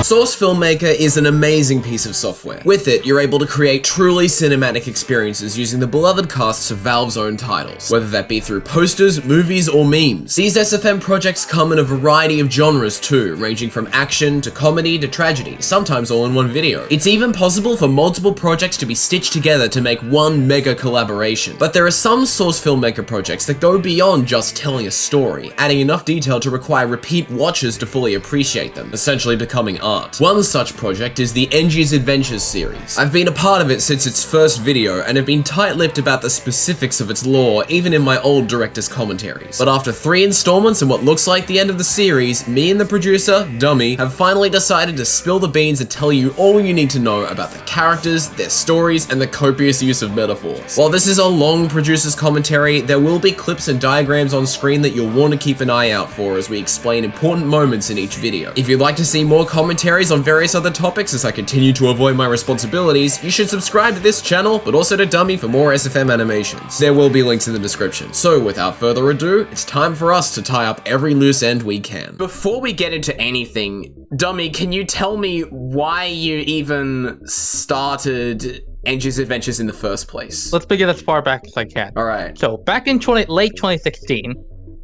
Source Filmmaker is an amazing piece of software. With it, you're able to create truly cinematic experiences using the beloved casts of Valve's own titles, whether that be through posters, movies, or memes. These SFM projects come in a variety of genres too, ranging from action to comedy to tragedy, sometimes all in one video. It's even possible for multiple projects to be stitched together to make one mega collaboration. But there are some Source Filmmaker projects that go beyond just telling a story, adding enough detail to require repeat watchers to fully appreciate them, essentially becoming art. One such project is the Engie's Adventures series. I've been a part of it since its first video and have been tight-lipped about the specifics of its lore even in my old director's commentaries. But after 3 installments and what looks like the end of the series, me and the producer, Dummie, have finally decided to spill the beans and tell you all you need to know about the characters, their stories, and the copious use of metaphors. While this is a long producer's commentary, there will be clips and diagrams on screen that you'll want to keep an eye out for as we explain important moments in each video. If you'd like to see more commentaries on various other topics as I continue to avoid my responsibilities, you should subscribe to this channel, but also to Dummie for more SFM animations. There will be links in the description. So without further ado, it's time for us to tie up every loose end we can. Before we get into anything, Dummie, can you tell me why you even started Engie's Adventures in the first place? Let's begin as far back as I can. Alright. So, back in late 2016,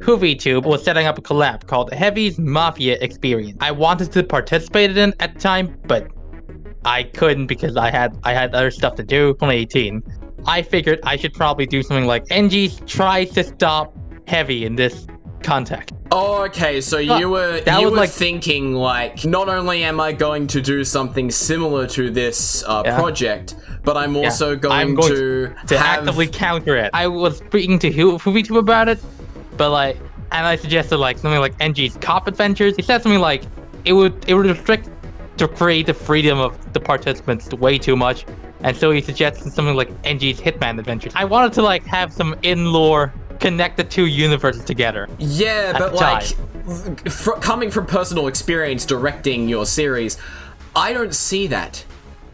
HoovyTube was setting up a collab called Heavy's Mafia Experience. I wanted to participate in it at the time, but I couldn't because I had other stuff to do. 2018. I figured I should probably do something like Engie tries to stop Heavy in this context. Oh, okay, so you were thinking, like, not only am I going to do something similar to this project, but I'm also going to actively counter it. I was speaking to HoovyTube about it, but and I suggested something like Engie's Cop Adventures. He said something like it would restrict to create the freedom of the participants way too much, and so he suggested something like Engie's Hitman Adventures. I wanted to have some in-lore, connect the two universes together. Yeah, but coming from personal experience directing your series, I don't see that.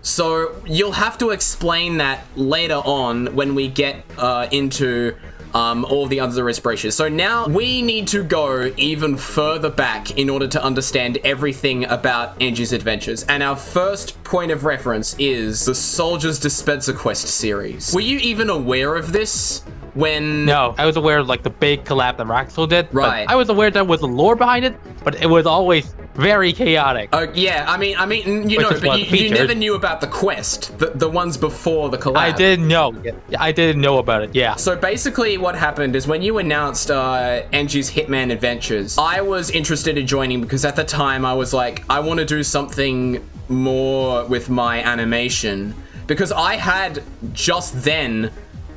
So you'll have to explain that later on when we get into all the other inspirations. So now we need to go even further back in order to understand everything about Engie's Adventures. And our first point of reference is the Soldier's Dispenser Quest series. Were you even aware of this? No, I was aware of the big collab that Roxel did. Right. I was aware there was a lore behind it, but it was always very chaotic. Yeah, I mean, you know, but you never knew about the quest, the ones before the collab. I didn't know. I didn't know about it. Yeah. So basically, what happened is when you announced Engie's Hitman Adventures, I was interested in joining because at the time I was like, I want to do something more with my animation because I had just then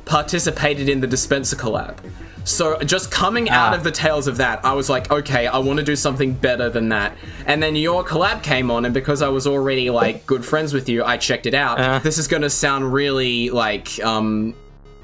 participated in the Dispenser collab. So just coming out of the tails of that, I was like, okay, I want to do something better than that. And then your collab came on, and because I was already good friends with you, I checked it out. This is going to sound really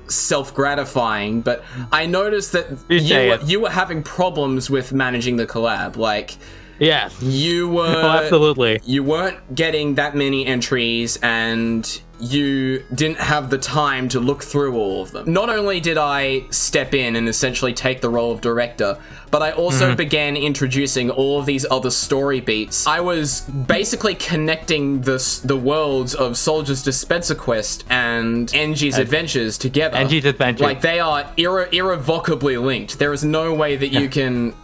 self-gratifying, but I noticed that you were having problems with managing the collab. Yes. You were absolutely. You weren't getting that many entries, and you didn't have the time to look through all of them. Not only did I step in and essentially take the role of director, but I also began introducing all of these other story beats. I was basically connecting the worlds of Soldier's Dispenser Quest and Engie's Adventures together. Engie's Adventures. They are irrevocably linked. There is no way that you can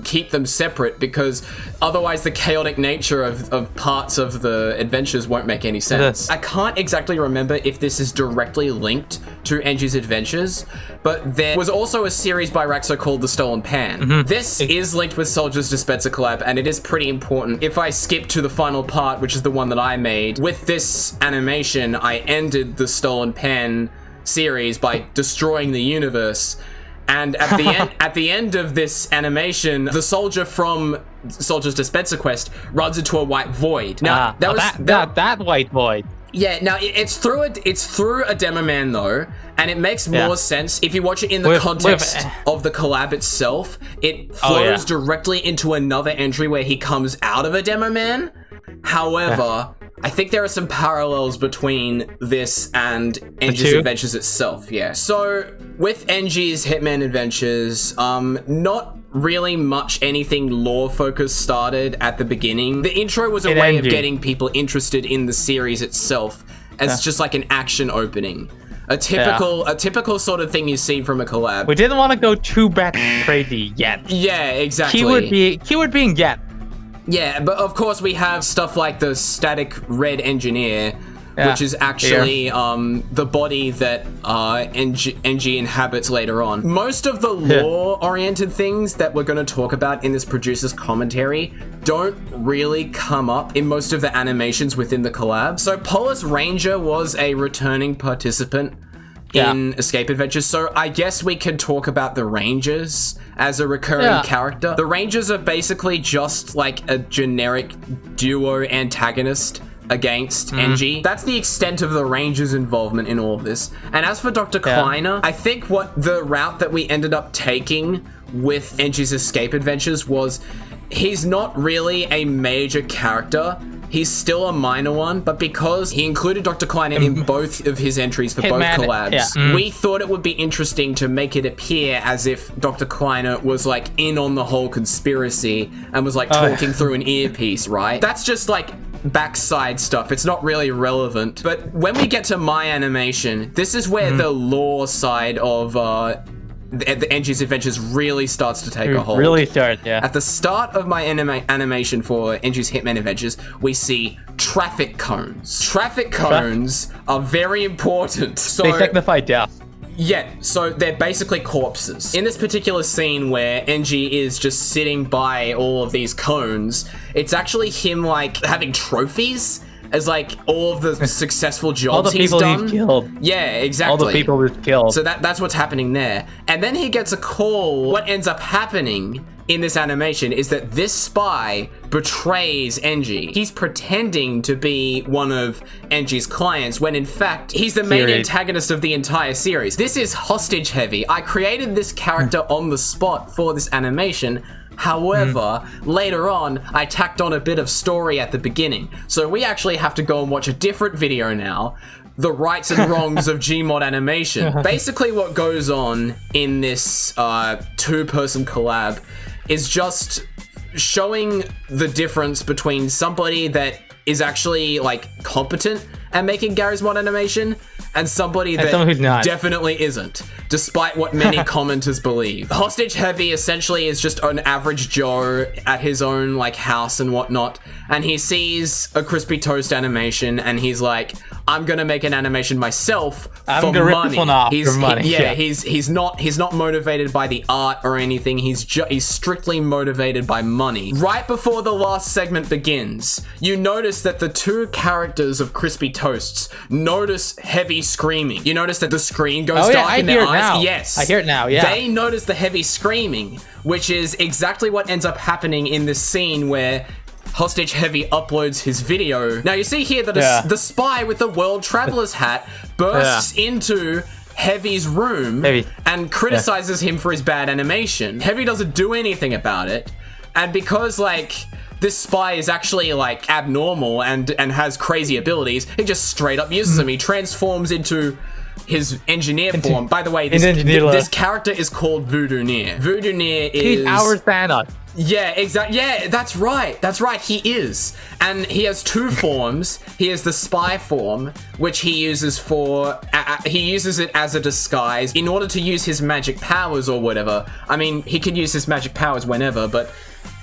keep them separate, because otherwise the chaotic nature of parts of the adventures won't make any sense. I can't exactly remember if this is directly linked to Engie's Adventures, but there was also a series by Raxo called The Stolen Pan. This is linked with Soldier's Dispenser collab, and it is pretty important. If I skip to the final part, which is the one that I made, with this animation, I ended the Stolen Pan series by destroying the universe. And at the end of this animation, the soldier from Soldier's Dispenser Quest runs into a white void. Now that white void. Yeah, now it's through a demo man though, and it makes more sense if you watch it in the context of the collab itself. It flows directly into another entry where he comes out of a demo man. However, I think there are some parallels between this and Engie's Adventures itself, yeah. So, with Engie's Hitman Adventures, not really much anything lore-focused started at the beginning. The intro was a way of getting people interested in the series itself as just like an action opening. A typical sort of thing you see from a collab. We didn't want to go too back crazy yet. Yeah, exactly. Keyword being yet. Yeah, but of course we have stuff like the static red engineer, which is actually the body that Engie inhabits later on. Most of the lore-oriented things that we're going to talk about in this producer's commentary don't really come up in most of the animations within the collab. So Polis Ranger was a returning participant in Escape Adventures, so I guess we could talk about the Rangers as a recurring character. The Rangers are basically just like a generic duo antagonist against Engie. That's the extent of the Rangers' involvement in all of this. And as for Dr. Kleiner, I think what the route that we ended up taking with Engie's Escape Adventures was he's not really a major character. He's still a minor one, but because he included Dr. Kleiner in both of his entries for both collabs, we thought it would be interesting to make it appear as if Dr. Kleiner was like in on the whole conspiracy and was like talking through an earpiece, right? That's just like backside stuff. It's not really relevant. But when we get to my animation, this is where the lore side of the Engie's Adventures really starts to take a hold. Really starts, yeah. At the start of my animation for Engie's Hitman Adventures, we see traffic cones. Traffic cones are very important. So they signify death. Yeah, so they're basically corpses. In this particular scene where Engie is just sitting by all of these cones, it's actually him like having trophies as like all of the successful jobs he's done. All the people he's killed. Yeah, exactly. All the people he's killed. So that's what's happening there. And then he gets a call. What ends up happening in this animation is that this spy betrays Engie. He's pretending to be one of Engie's clients when in fact he's the main antagonist of the entire series. This is hostage heavy. I created this character on the spot for this animation. However, later on, I tacked on a bit of story at the beginning. So we actually have to go and watch a different video now, The Rights and Wrongs of Gmod Animation. Basically what goes on in this two-person collab is just showing the difference between somebody that is actually like competent at making Garry's Mod animation and somebody that who's not. Definitely isn't, despite what many commenters believe. Hostage Heavy essentially is just an average Joe at his own like house and whatnot, and he sees a crispy toast animation and he's like, I'm gonna make an animation myself for money. He's not motivated by the art or anything. He's strictly motivated by money. Right before the last segment begins, you notice that the two characters of Crispy Toasts notice heavy screaming. You notice that the screen goes dark in their eyes. Now. Yes, I hear it now. Yeah, they notice the heavy screaming, which is exactly what ends up happening in this scene where Hostage Heavy uploads his video. Now you see here that the spy with the World Traveler's hat bursts into Heavy's room and criticizes him for his bad animation. Heavy doesn't do anything about it, and because like this spy is actually like abnormal and has crazy abilities, he just straight up uses them. He transforms into his engineer form. By the way, this character is called Voodoo Near. Voodoo Near is... He's our Santa. Yeah, exactly. Yeah, that's right. That's right. He is. And he has two forms. He has the spy form, which he uses for... he uses it as a disguise in order to use his magic powers or whatever. I mean, he can use his magic powers whenever, but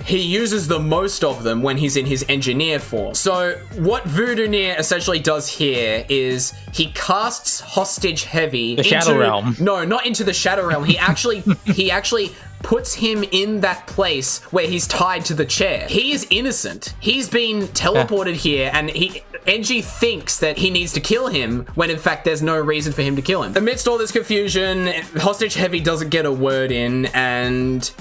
he uses the most of them when he's in his engineer form. So what Voodoo Near essentially does here is he casts Hostage Heavy into... Shadow Realm. No, not into the Shadow Realm. He actually puts him in that place where he's tied to the chair. He is innocent. He's been teleported here, and Engie thinks that he needs to kill him, when in fact there's no reason for him to kill him. Amidst all this confusion, Hostage Heavy doesn't get a word in, and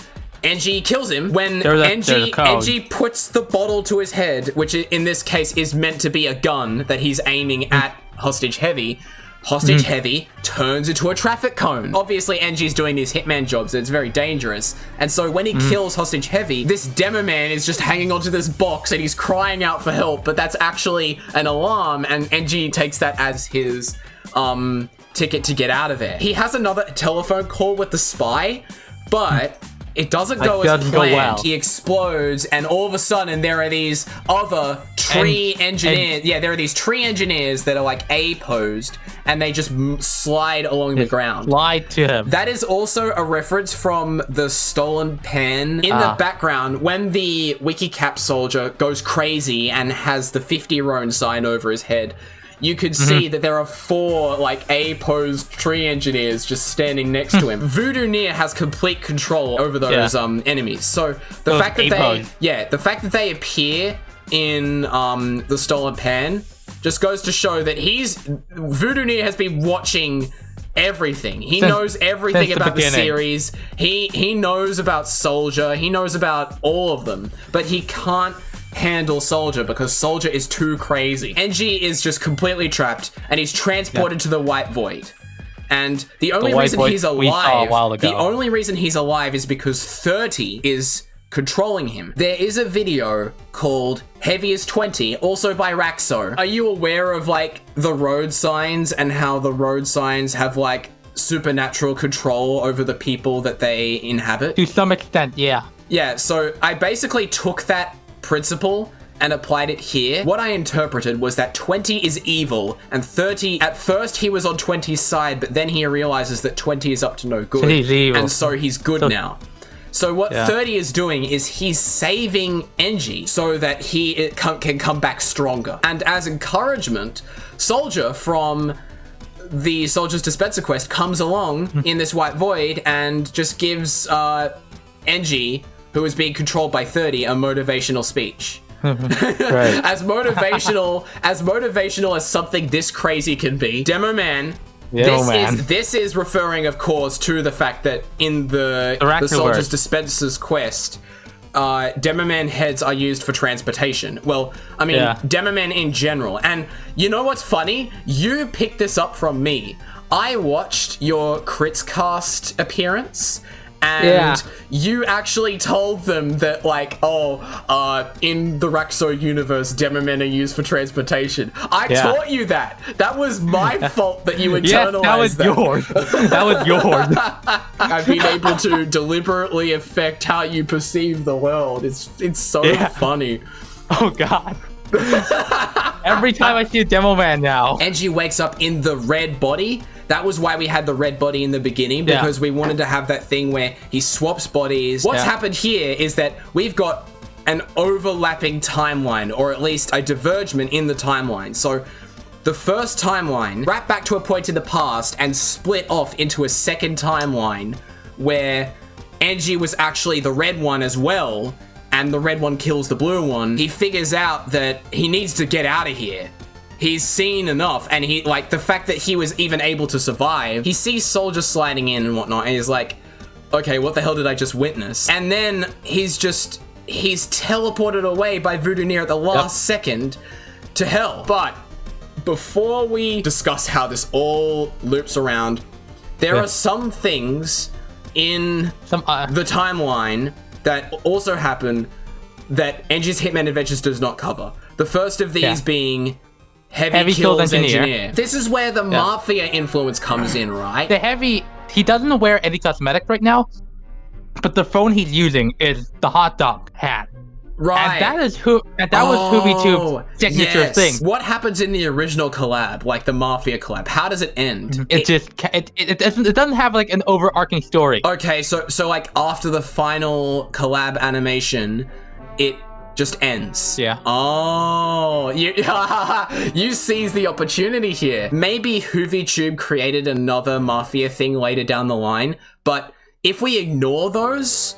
Engie kills him when Engie puts the bottle to his head, which in this case is meant to be a gun that he's aiming at Hostage Heavy. Hostage Heavy turns into a traffic cone. Obviously, Engie's doing these Hitman jobs, and it's very dangerous. And so when he kills Hostage Heavy, this demo man is just hanging onto this box and he's crying out for help, but that's actually an alarm, and Engie takes that as his ticket to get out of there. He has another telephone call with the spy, but It doesn't go as doesn't planned. go well. He explodes, and all of a sudden there are these other tree engineers. There are these tree engineers that are like A-posed, and they just slide along the ground. Slide to him. That is also a reference from the stolen pen. In the background, when the Wikicap soldier goes crazy and has the 50 Roan sign over his head, you could see that there are 4 like A-posed tree engineers just standing next to him. Voodoo Near has complete control over those enemies. So the fact that they appear in the stolen pan just goes to show that Voodoo Near has been watching everything. He knows everything about the series. He knows about Soldier. He knows about all of them, but he can't handle Soldier because Soldier is too crazy. Engie is just completely trapped, and he's transported to the White Void. And the only reason he's alive is because 30 is controlling him. There is a video called Heavy as 20, also by Raxo. Are you aware of like the road signs and how the road signs have like supernatural control over the people that they inhabit? To some extent, yeah. Yeah, so I basically took that principle and applied it here. What I interpreted was that 20 is evil, and 30, at first he was on 20's side, but then he realizes that 20 is up to no good, he's evil. and so he's good now. So what 30 is doing is he's saving Engie so that he can come back stronger. And as encouragement, Soldier from the Soldier's Dispenser quest comes along in this White Void and just gives Engie, who is being controlled by 30, a motivational speech. Right. As motivational as something this crazy can be. Demo Man. This is referring, of course, to the fact that in the Soldier's Dispenser's quest, Demoman heads are used for transportation. Well, I mean, Demoman in general. And you know what's funny? You picked this up from me. I watched your Crits Cast appearance, and you actually told them that, like, in the Raxo universe, Demomen are used for transportation. I taught you that. That was my fault that you internalized that. Was yours. That was yours. I've been able to deliberately affect how you perceive the world. It's so funny. Oh, God. Every time I see a Demoman now. Engie wakes up in the red body. That was why we had the red body in the beginning, because we wanted to have that thing where he swaps bodies. What's happened here is that we've got an overlapping timeline, or at least a divergement in the timeline. So the first timeline wrapped back to a point in the past and split off into a second timeline where Engie was actually the red one as well, and the red one kills the blue one. He figures out that he needs to get out of here. He's seen enough, and he, like, the fact that he was even able to survive, he sees Soldier sliding in and whatnot, and he's like, okay, what the hell did I just witness? And then he's teleported away by Voodoo Near at the last second to hell. But before we discuss how this all loops around, there are some things in the timeline that also happen that Engie's Hitman Adventures does not cover. The first of these being Heavy kills Engineer. This is where the Mafia influence comes in, right? The Heavy, he doesn't wear any cosmetic right now, but the phone he's using is the hot dog hat. Right. And that was HooVitube's signature thing. What happens in the original collab, like the Mafia collab? How does it end? It doesn't have like an overarching story. Okay, so like after the final collab animation, it just ends. Yeah. Oh, you seize the opportunity here. Maybe HooVitube created another Mafia thing later down the line, but if we ignore those,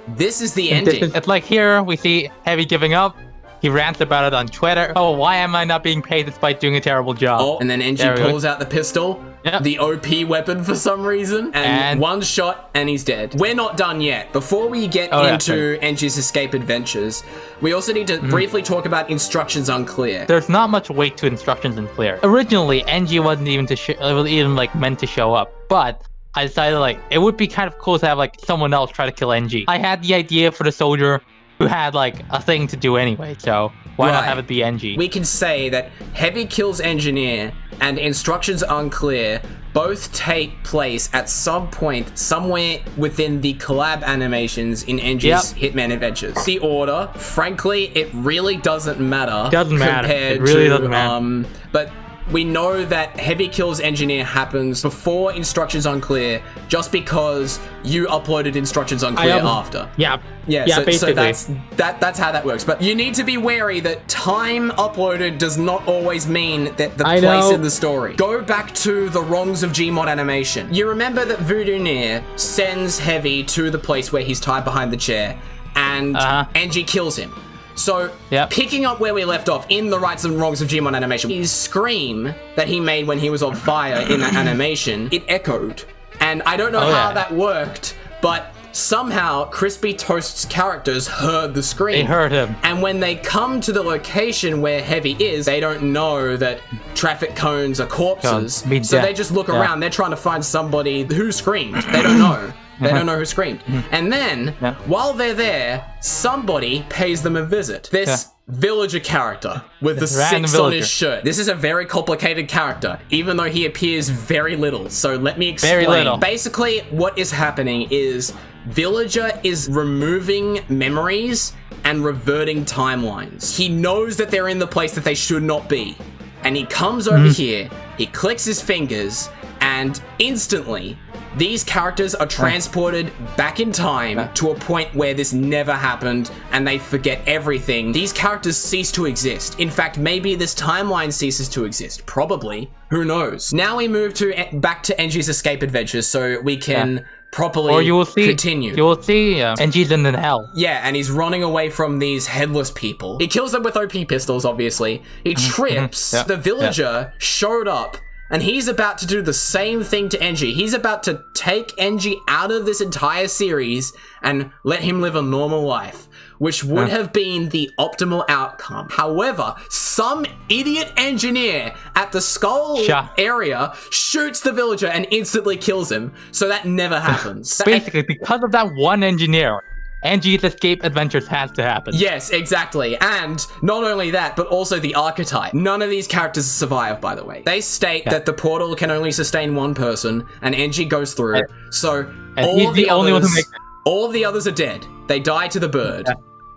this is the ending. It's like here we see Heavy giving up. He rants about it on Twitter. Oh, why am I not being paid despite doing a terrible job? Oh, and then Engie pulls out the pistol, the OP weapon for some reason, and one shot, and he's dead. We're not done yet. Before we get into Engie's escape adventures, we also need to briefly talk about instructions unclear. There's not much weight to instructions unclear. Originally, Engie wasn't even meant to show up, but I decided like it would be kind of cool to have like someone else try to kill Engie. I had the idea for the soldier who had like a thing to do anyway, so why not have it be Engie? We can say that Heavy kills Engineer and instructions unclear both take place at some point somewhere within the collab animations in Engie's Hitman Adventures. The order, frankly, it really doesn't matter. It really doesn't matter. But we know that Heavy Kills Engineer happens before Instructions Unclear, just because you uploaded Instructions Unclear after. Yeah, so basically. that's how that works. But you need to be wary that time uploaded does not always mean that the place in the story. Go back to the Wrongs of Gmod animation. You remember that Voodoo Near sends Heavy to the place where he's tied behind the chair, and Engie kills him. So, picking up where we left off in the Rights and Wrongs of Gmod animation, his scream that he made when he was on fire in that animation, it echoed. And I don't know how that worked, but somehow Crispy Toast's characters heard the scream. They heard him. And when they come to the location where Heavy is, they don't know that traffic cones are corpses. So they just look around. They're trying to find somebody who screamed. They don't know. They don't know who screamed. And then, while they're there, somebody pays them a visit. This villager character with the 6 on his shirt. This is a very complicated character, even though he appears very little. So let me explain. Very little. Basically, what is happening is Villager is removing memories and reverting timelines. He knows that they're in the place that they should not be. And he comes over here, he clicks his fingers, and instantly, these characters are transported back in time to a point where this never happened, and they forget everything. These characters cease to exist. In fact, maybe this timeline ceases to exist. Probably. Who knows? Now we move back to Engie's escape adventures so we can properly continue. You will see Engie's in hell. Yeah, and he's running away from these headless people. He kills them with OP pistols, obviously. He trips. The villager showed up, and he's about to do the same thing to Engie. He's about to take Engie out of this entire series and let him live a normal life, which would have been the optimal outcome. However, some idiot engineer at the skull area shoots the villager and instantly kills him. So that never happens. Basically, because of that one engineer, Engie's escape adventures has to happen. Yes, exactly. And not only that, but also the Archetype. None of these characters survive, by the way. They state that the portal can only sustain one person, and Engie goes through. So all of the others are dead. They die to the bird.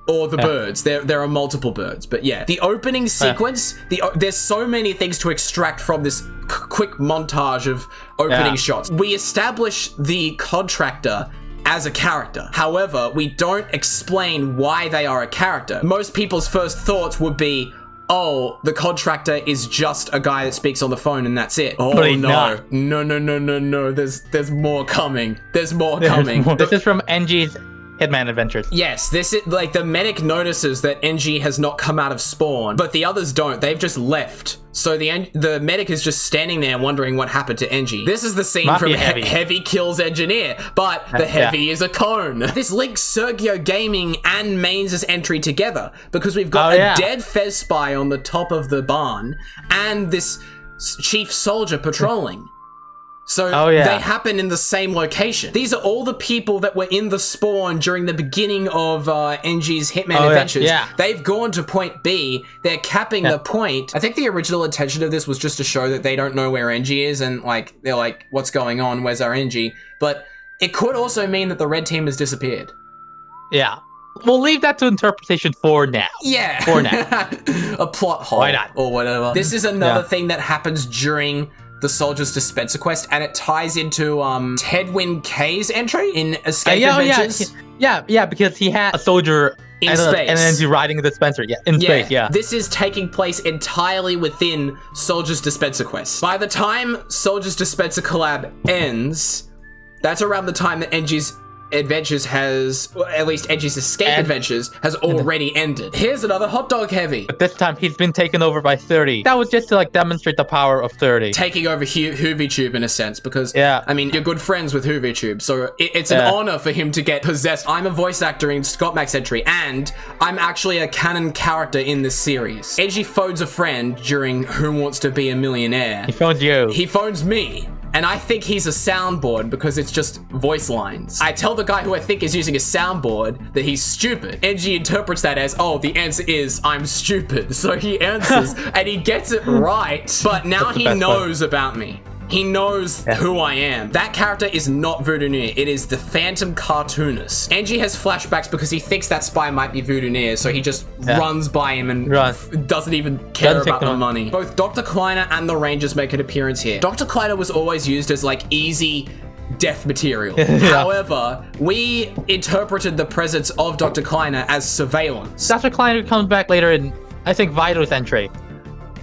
Or the birds. There are multiple birds. But yeah, the opening sequence, there's so many things to extract from this quick montage of opening shots. We establish the contractor as a character. However, we don't explain why they are a character. Most people's first thoughts would be, oh, the contractor is just a guy that speaks on the phone and that's it. Oh, no. There's more coming. There's more coming. This is from Engie's Hitman Adventures. Yes, this is like the medic notices that Engie has not come out of spawn, but the others don't. They've just left. So the medic is just standing there wondering what happened to Engie. This is the scene from Heavy Kills Engineer, but the Heavy is a cone. This links Sergio Gaming and Mains' entry together because we've got a dead Fez spy on the top of the barn and this chief soldier patrolling. So they happen in the same location. These are all the people that were in the spawn during the beginning of Engie's Hitman Adventures. They've gone to point B. They're capping the point. I think the original intention of this was just to show that they don't know where Engie is and like they're like, what's going on? Where's our Engie? But it could also mean that the red team has disappeared. Yeah. We'll leave that to interpretation for now. Yeah. For now. A plot hole. Why not? Or whatever. This is another thing that happens during the Soldier's Dispenser quest, and it ties into Tedwin K's entry in Escape Adventures. Yeah, because he had a soldier in space. And then he's riding a dispenser. In space. This is taking place entirely within Soldier's Dispenser quest. By the time Soldier's Dispenser collab ends, that's around the time that Engie's Adventures has, or at least Engie's Escape Adventures has already ended. Here's another hot dog Heavy. But this time he's been taken over by 30. That was just to like demonstrate the power of 30. Taking over HoovyTube in a sense, because I mean, you're good friends with HoovyTube, so it's an honor for him to get possessed. I'm a voice actor in Scott Mack's entry, and I'm actually a canon character in this series. Engie phones a friend during Who Wants to Be a Millionaire. He phones you. He phones me. And I think he's a soundboard because it's just voice lines. I tell the guy who I think is using a soundboard that he's stupid. Engie interprets that as, oh, the answer is, I'm stupid. So he answers and he gets it right. But now he knows about me. He knows who I am. That character is not Voodooneer. It is the Phantom Cartoonist. Engie has flashbacks because he thinks that spy might be Voodooneer, so he just runs by him and doesn't even care about the money. Both Dr. Kleiner and the Rangers make an appearance here. Dr. Kleiner was always used as like easy death material. However, we interpreted the presence of Dr. Kleiner as surveillance. Dr. Kleiner comes back later in, I think, Vital's entry.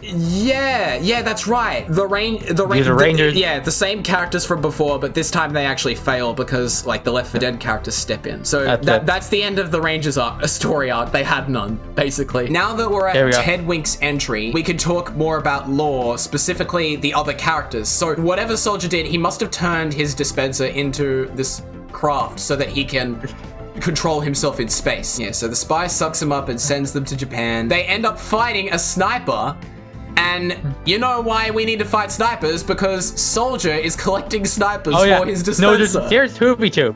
Yeah, that's right. The Rangers. The same characters from before, but this time they actually fail because like the Left 4 Dead characters step in. So that's the end of the Rangers story arc. They had none, basically. Now that we're at Ted Wink's entry, we can talk more about lore, specifically the other characters. So whatever Soldier did, he must have turned his dispenser into this craft so that he can control himself in space. Yeah, so the spy sucks him up and sends them to Japan. They end up fighting a sniper. And you know why we need to fight snipers? Because Soldier is collecting snipers for his dispenser. No, here's Hoobie-Tube.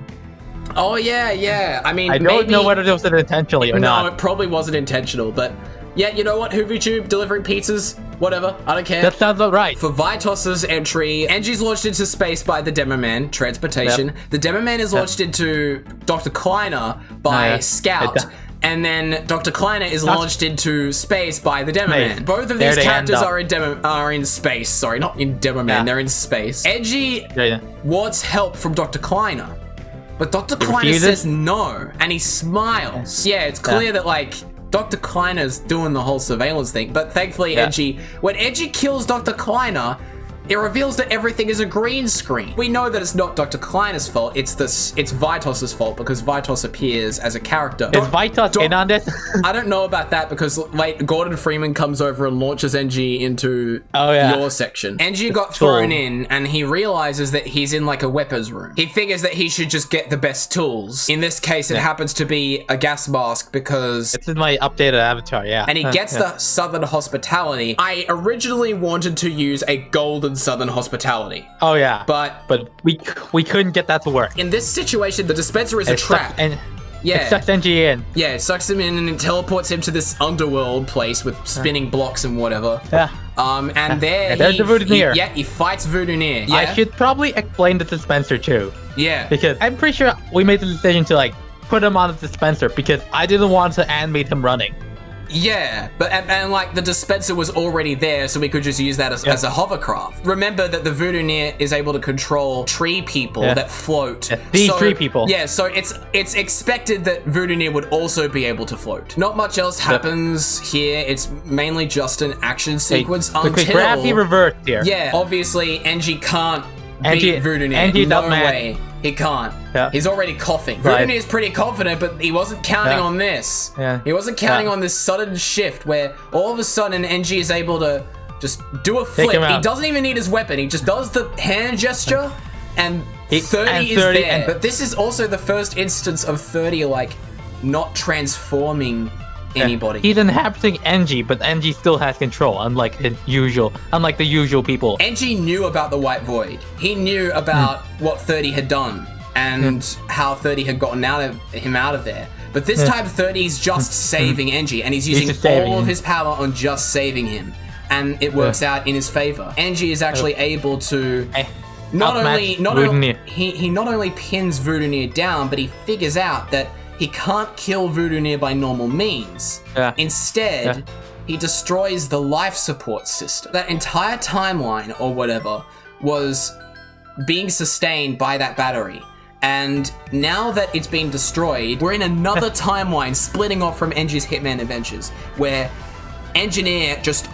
Oh, yeah. I mean, I don't know whether it was intentionally or not. No, it probably wasn't intentional, but yeah, you know what? Hoobie-Tube delivering pizzas, whatever. I don't care. That sounds about right. For Vitos's entry, Engie's launched into space by the Demo Man, transportation. The Demo Man is launched into Dr. Kleiner by Scout. And then Dr. Kleiner is launched into space by the Demo Man. Both of these characters are in space. Sorry, not in Demo Man. They're in space. Engie wants help from Dr. Kleiner, but Dr. Kleiner says no, and he smiles. Yeah, it's clear that like Dr. Kleiner's doing the whole surveillance thing, but thankfully Engie, when Engie kills Dr. Kleiner, it reveals that everything is a green screen. We know that it's not Dr. Kleiner's fault. It's Vitos's fault because Vitos appears as a character. Is Vitos in on this? I don't know about that because like Gordon Freeman comes over and launches Engie into your section. Engie got thrown in and he realizes that he's in like a weapons room. He figures that he should just get the best tools. In this case, it happens to be a gas mask because it's in my updated avatar, and he gets the Southern Hospitality. I originally wanted to use a golden Southern Hospitality. Oh yeah, but we couldn't get that to work. In this situation, the dispenser is a trap. It sucks Engie in. Yeah, it sucks him in and it teleports him to this underworld place with spinning blocks and whatever. And there's the Voodooneer. He fights Voodooneer. Yeah. I should probably explain the dispenser too. Yeah. Because I'm pretty sure we made the decision to like put him on the dispenser because I didn't want to animate him running. Yeah, but and like the dispenser was already there, so we could just use that as a hovercraft. Remember that the Voodooneer is able to control tree people that float. Tree people. Yeah, so it's expected that Voodooneer would also be able to float. Not much else happens here. It's mainly just an action sequence until gravity reversed here. Yeah, obviously Engie can't beat Voodooneer. Engie no way. He can't. He's already coughing. Voodooneer is pretty confident, but he wasn't counting on this. He wasn't counting on this sudden shift where all of a sudden Engie is able to just do a flip. He doesn't even need his weapon. He just does the hand gesture and 30 is there. But this is also the first instance of 30 like not transforming anybody. He's inhabiting Engie, but Engie still has control, unlike the usual people. Engie knew about the White Void. He knew about what 30 had done and how 30 had gotten him out of there. But this time 30's just saving Engie, and he's using all of his power on just saving him. And it works out in his favor. Engie is actually able to not only pins Voodooneer down, but he figures out that he can't kill Voodooneer by normal means. Instead, he destroys the life support system. That entire timeline, or whatever, was being sustained by that battery. And now that it's been destroyed, we're in another timeline splitting off from Engie's Hitman adventures, where Engineer just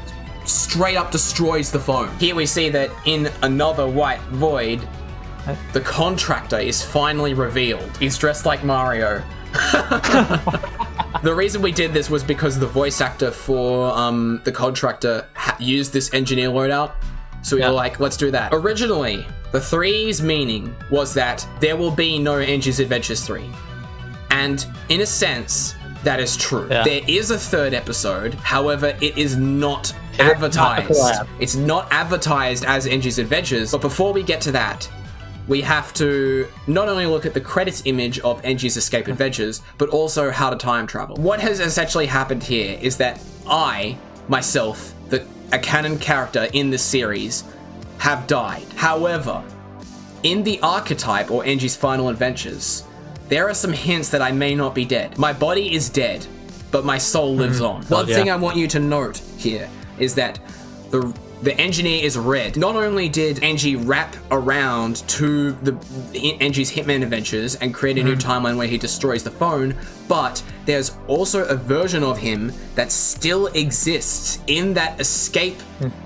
straight up destroys the phone. Here we see that in another White Void, the Contractor is finally revealed. He's dressed like Mario. The reason we did this was because the voice actor for the Contractor used this Engineer loadout. So we were like, let's do that. Originally, the 3's meaning was that there will be no Engie's Adventures 3. And in a sense, that is true. There is a third episode, however, it is not advertised. It's not advertised as Engie's Adventures, but before we get to that, we have to not only look at the credits image of Engie's Escape Adventures, but also how to time travel. What has essentially happened here is that I, myself, a canon character in this series, have died. However, in the Archetype, or Engie's final adventures, there are some hints that I may not be dead. My body is dead, but my soul lives on. One thing I want you to note here is that the engineer is red. Not only did Engie wrap around to Engie's Hitman adventures and create a new timeline where he destroys the phone, but there's also a version of him that still exists in that escape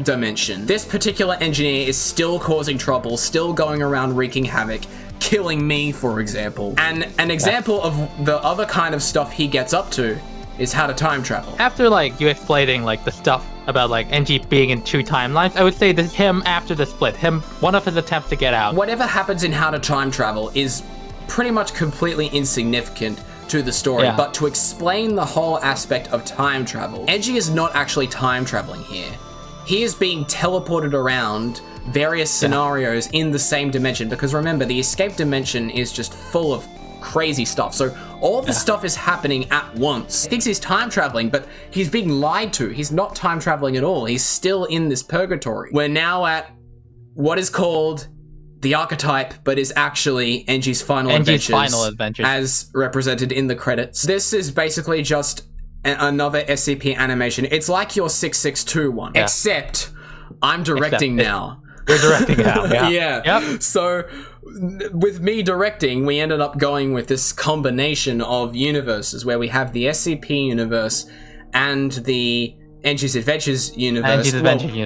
dimension. This particular engineer is still causing trouble, still going around wreaking havoc, killing me, for example. And an example of the other kind of stuff he gets up to is how to time travel. After like you explaining like the stuff about like Engie being in 2 timelines, I would say this is him after the split. One of his attempts to get out. Whatever happens in how to time travel is pretty much completely insignificant to the story, but to explain the whole aspect of time travel, Engie is not actually time traveling here. He is being teleported around various scenarios in the same dimension, because remember, the escape dimension is just full of crazy stuff. So all of the stuff is happening at once. He thinks he's time traveling, but he's being lied to. He's not time traveling at all. He's still in this purgatory. We're now at what is called the Archetype, but is actually Engie's final adventures, as represented in the credits. This is basically just another SCP animation. It's like your 662 one, except I'm directing now. You're directing now. Yeah. Yep. So with me directing, we ended up going with this combination of universes where we have the SCP universe and the Engie's Adventures universe,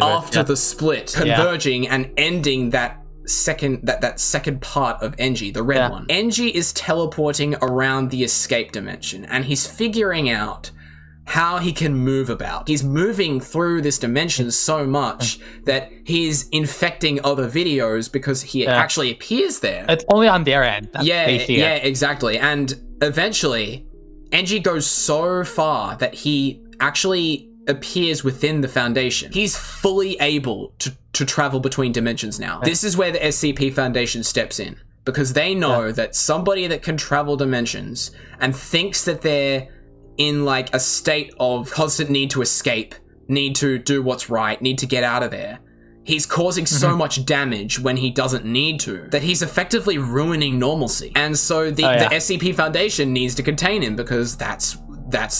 after the split, converging and ending that second part of Engie, the red one. Engie is teleporting around the escape dimension, and he's figuring out how he can move about. He's moving through this dimension so much that he's infecting other videos because he actually appears there. It's only on their end. Exactly. And eventually, Engie goes so far that he actually appears within the Foundation. He's fully able to travel between dimensions now. This is where the SCP Foundation steps in, because they know that somebody that can travel dimensions and thinks that they're in like a state of constant need to escape, need to do what's right, need to get out of there. He's causing so much damage when he doesn't need to, that he's effectively ruining normalcy. And so the SCP Foundation needs to contain him, because that's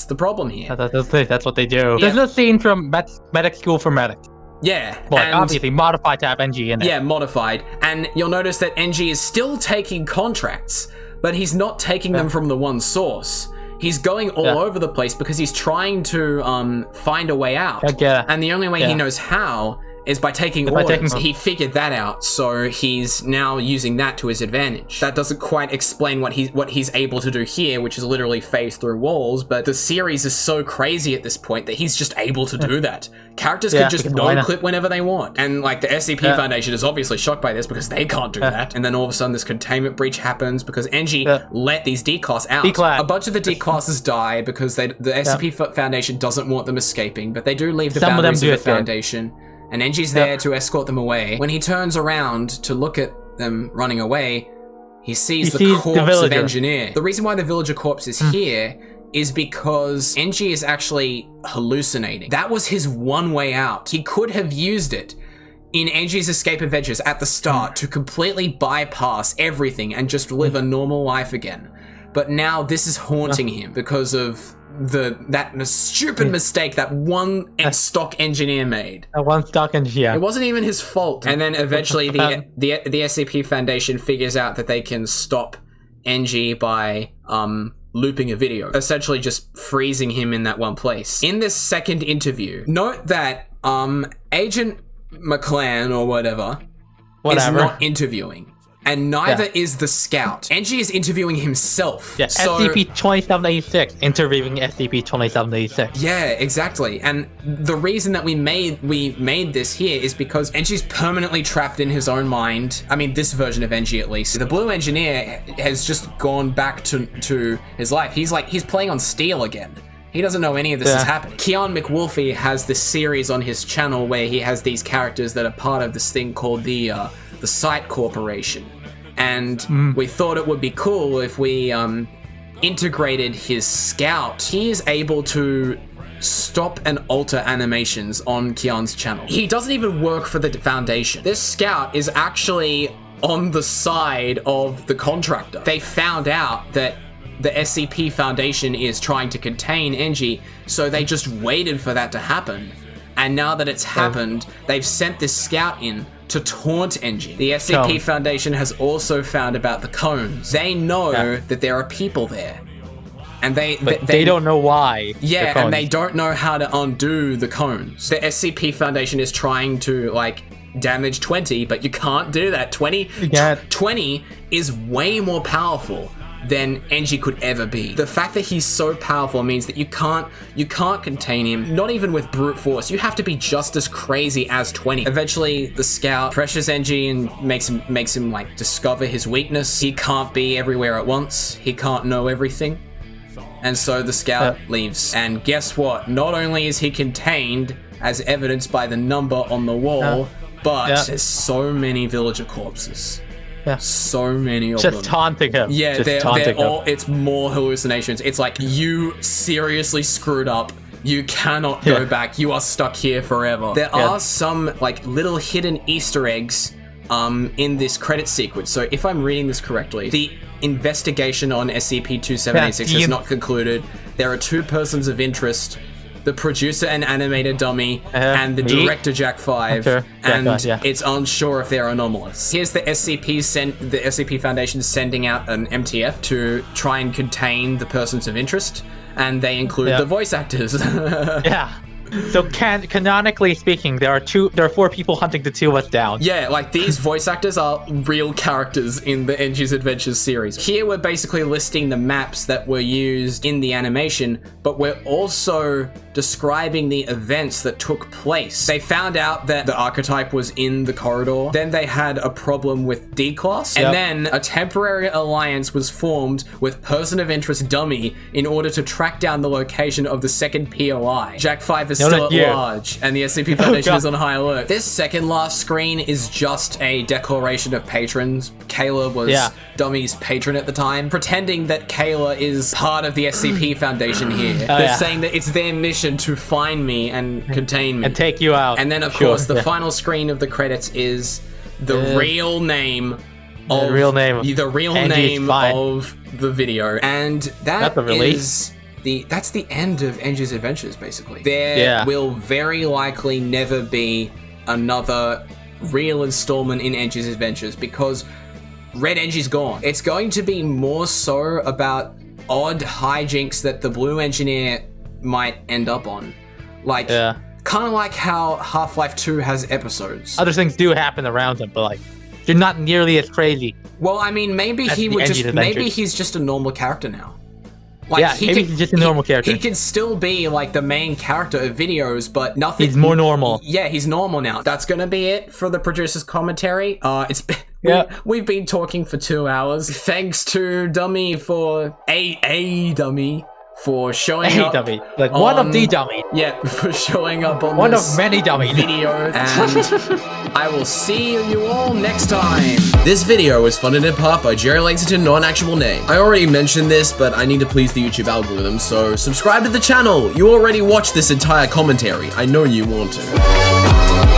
the problem here. That's what they do. There's a scene from Medic School for Medics. Yeah. Well, obviously modified to have Engie in it. Yeah, modified. And you'll notice that Engie is still taking contracts, but he's not taking them from the one source. He's going all over the place because he's trying to find a way out. And the only way he knows how is by taking orders. He figured that out, so he's now using that to his advantage. That doesn't quite explain what he's able to do here, which is literally phase through walls, but the series is so crazy at this point that he's just able to do that. Characters can just no-clip whenever they want. And like the SCP Foundation is obviously shocked by this because they can't do that. And then all of a sudden this containment breach happens because Engie let these D-class out. A bunch of the D-classes die because the SCP Foundation doesn't want them escaping, but they do leave the boundaries of the Foundation. And Engie's there to escort them away. When he turns around to look at them running away, he sees the corpse of Engineer. The reason why the villager corpse is here is because Engie is actually hallucinating. That was his one way out. He could have used it in Engie's escape adventures at the start to completely bypass everything and just live a normal life again. But now this is haunting him because of that stupid mistake that one stock engineer made. One stock engineer. It wasn't even his fault. And then eventually the SCP Foundation figures out that they can stop Engie by looping a video, essentially just freezing him in that one place. In this second interview, note that Agent McClan or whatever is not interviewing. And neither is the scout. Engie is interviewing himself. Yeah, so, SCP-2786 interviewing SCP-2786. Yeah, exactly. And the reason that we made this here is because Engie's permanently trapped in his own mind. I mean, this version of Engie at least. The blue engineer has just gone back to his life. He's playing on steel again. He doesn't know any of this is happening. Keon McWolfie has this series on his channel where he has these characters that are part of this thing called the Site Corporation. And we thought it would be cool if we integrated his scout. He is able to stop and alter animations on Kian's channel. He doesn't even work for the Foundation. This scout is actually on the side of the contractor. They found out that the SCP Foundation is trying to contain Engie, so they just waited for that to happen. And now that it's happened, they've sent this scout in to taunt Engie. The SCP Foundation has also found about the cones. They know that there are people there. And they don't know why. Yeah, and they don't know how to undo the cones. The SCP Foundation is trying to, like, damage 20, but you can't do that. 20 is way more powerful than Engie could ever be. The fact that he's so powerful means that you can't contain him, not even with brute force. You have to be just as crazy as 20. Eventually, the scout pressures Engie and makes him like discover his weakness. He can't be everywhere at once. He can't know everything. And so the scout leaves. And guess what? Not only is he contained, as evidenced by the number on the wall, but there's so many villager corpses. Yeah. So many of them. Just taunting him. Yeah, they're all, it's more hallucinations. It's like, you seriously screwed up. You cannot go back. You are stuck here forever. There are some like little hidden Easter eggs in this credit sequence. So if I'm reading this correctly, the investigation on SCP-2786 has not concluded. There are 2 persons of interest: the producer and animator Dummie, and the director Jack 5, and it's unsure if they're anomalous. Here's the SCP Foundation sending out an MTF to try and contain the persons of interest, and they include the voice actors. So canonically speaking, there are 4 people hunting the 2 of us down. Yeah, like these voice actors are real characters in the Engie's Adventures series. Here we're basically listing the maps that were used in the animation, but we're also describing the events that took place. They found out that the Archetype was in the corridor, then they had a problem with D-Class, and then a temporary alliance was formed with person of interest Dummie in order to track down the location of the second POI. Jack 5 is still at large, and the SCP Foundation is on high alert. This second last screen is just a declaration of patrons. Kayla was Dummie's patron at the time, pretending that Kayla is part of the SCP Foundation here. They're saying that it's their mission to find me and contain me. And take you out. And then, of course, the final screen of the credits is the real name of the video. And that's the end of Engie's Adventures, basically. There will very likely never be another real installment in Engie's Adventures because Red Engie's gone. It's going to be more so about odd hijinks that the Blue Engineer might end up on. Like, kind of like how Half-Life 2 has episodes. Other things do happen around him, but like, you're not nearly as crazy. Well, I mean, maybe he's just a normal character now. Like, maybe he's just a normal character. He can still be like the main character of videos, but nothing. He's more normal. Yeah, he's normal now. That's gonna be it for the producer's commentary. We've been talking for 2 hours. Thanks to Dummie for Dummie for showing up. Dummy. Like one of the dummies. Yeah, for showing up on one this of many dummies video. And I will see you all next time. This video was funded in part by Jerry Lexington, non-actual name. I already mentioned this, but I need to please the YouTube algorithm, so subscribe to the channel. You already watched this entire commentary. I know you want to.